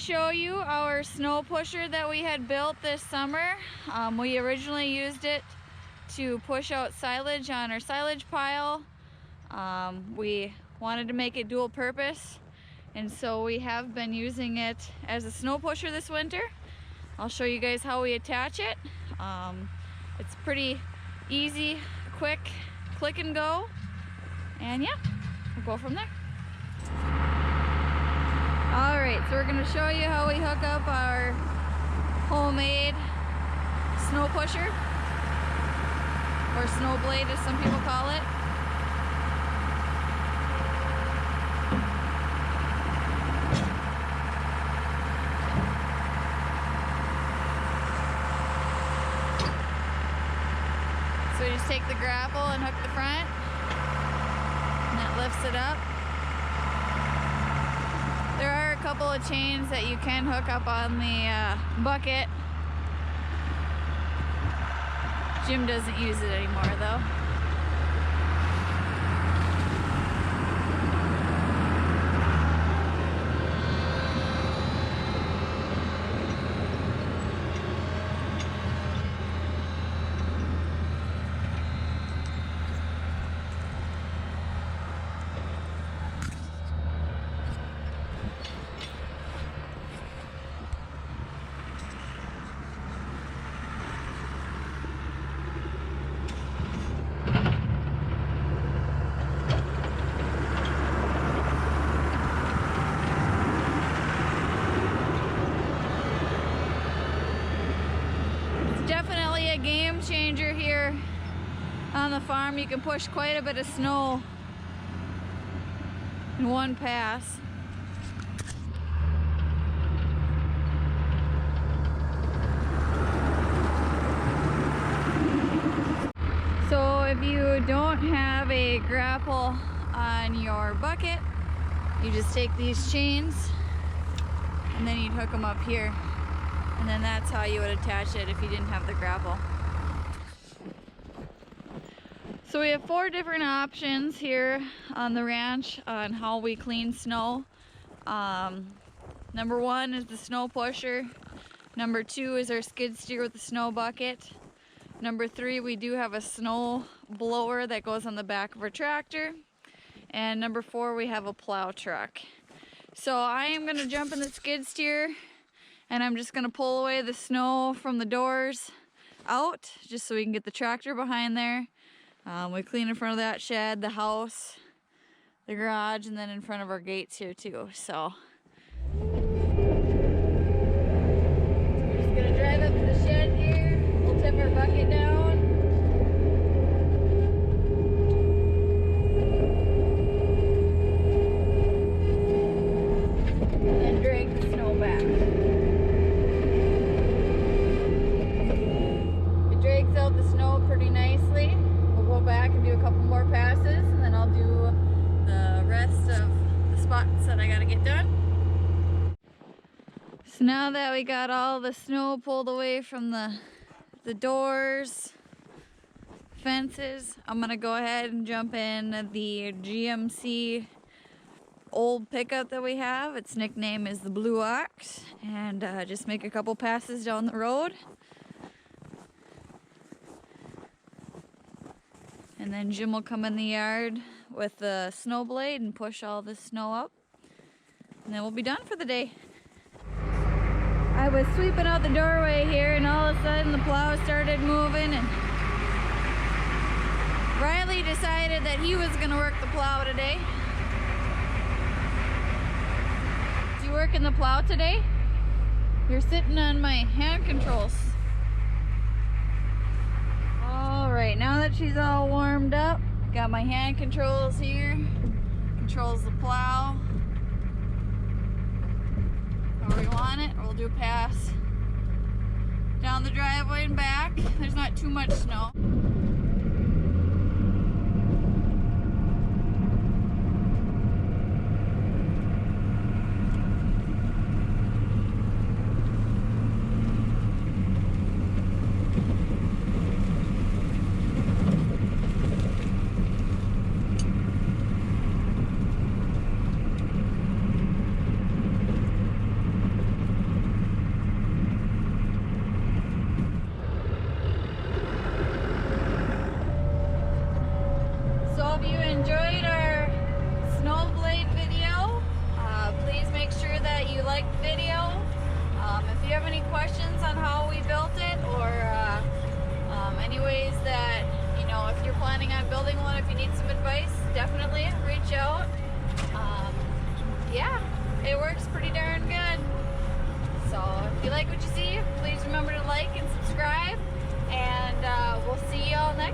show you our snow pusher that we had built this summer. We originally used it to push out silage on our silage pile. We wanted to make it dual purpose, and so we have been using it as a snow pusher this winter. I'll show you guys how we attach it. It's pretty easy, quick, click and go, and yeah, we'll go from there. Alright, so we're going to show you how we hook up our homemade snow pusher, or snow blade as some people call it. So we just take the grapple and hook the front, and that lifts it up. There are a couple of chains that you can hook up on the bucket. Jim doesn't use it anymore though. Definitely a game changer here on the farm. You can push quite a bit of snow in one pass. So if you don't have a grapple on your bucket, you just take these chains and then you'd hook them up here. And then that's how you would attach it if you didn't have the grapple. So we have 4 different options here on the ranch on how we clean snow. Number 1 is the snow pusher. Number 2 is our skid steer with the snow bucket. Number 3, we do have a snow blower that goes on the back of our tractor. And number 4, we have a plow truck. So I am going to jump in the skid steer, and I'm just gonna pull away the snow from the doors out, just so we can get the tractor behind there. We clean in front of that shed, the house, the garage, and then in front of our gates here too. So we're just gonna drive up to the shed here. We'll tip our bucket down. And then drag the snow back. Out the snow pretty nicely. We'll go back and do a couple more passes, and then I'll do the rest of the spots that I gotta get done. So now that we got all the snow pulled away from the doors, fences, I'm gonna go ahead and jump in the GMC old pickup that we have. Its nickname is the Blue Ox, and just make a couple passes down the road. And then Jim will come in the yard with the snow blade and push all the snow up. And then we'll be done for the day. I was sweeping out the doorway here, and all of a sudden the plow started moving, and Riley decided that he was gonna work the plow today. Is you working the plow today? You're sitting on my hand controls. Alright, now that she's all warmed up, got my hand controls here. Controls the plow. Where we want it, we'll do a pass down the driveway and back. There's not too much snow. you have any questions on how we built it, or any ways that, you know, if you're planning on building one, if you need some advice, definitely reach out. Yeah, it works pretty darn good. So if you like what you see, please remember to like and subscribe, and we'll see y'all next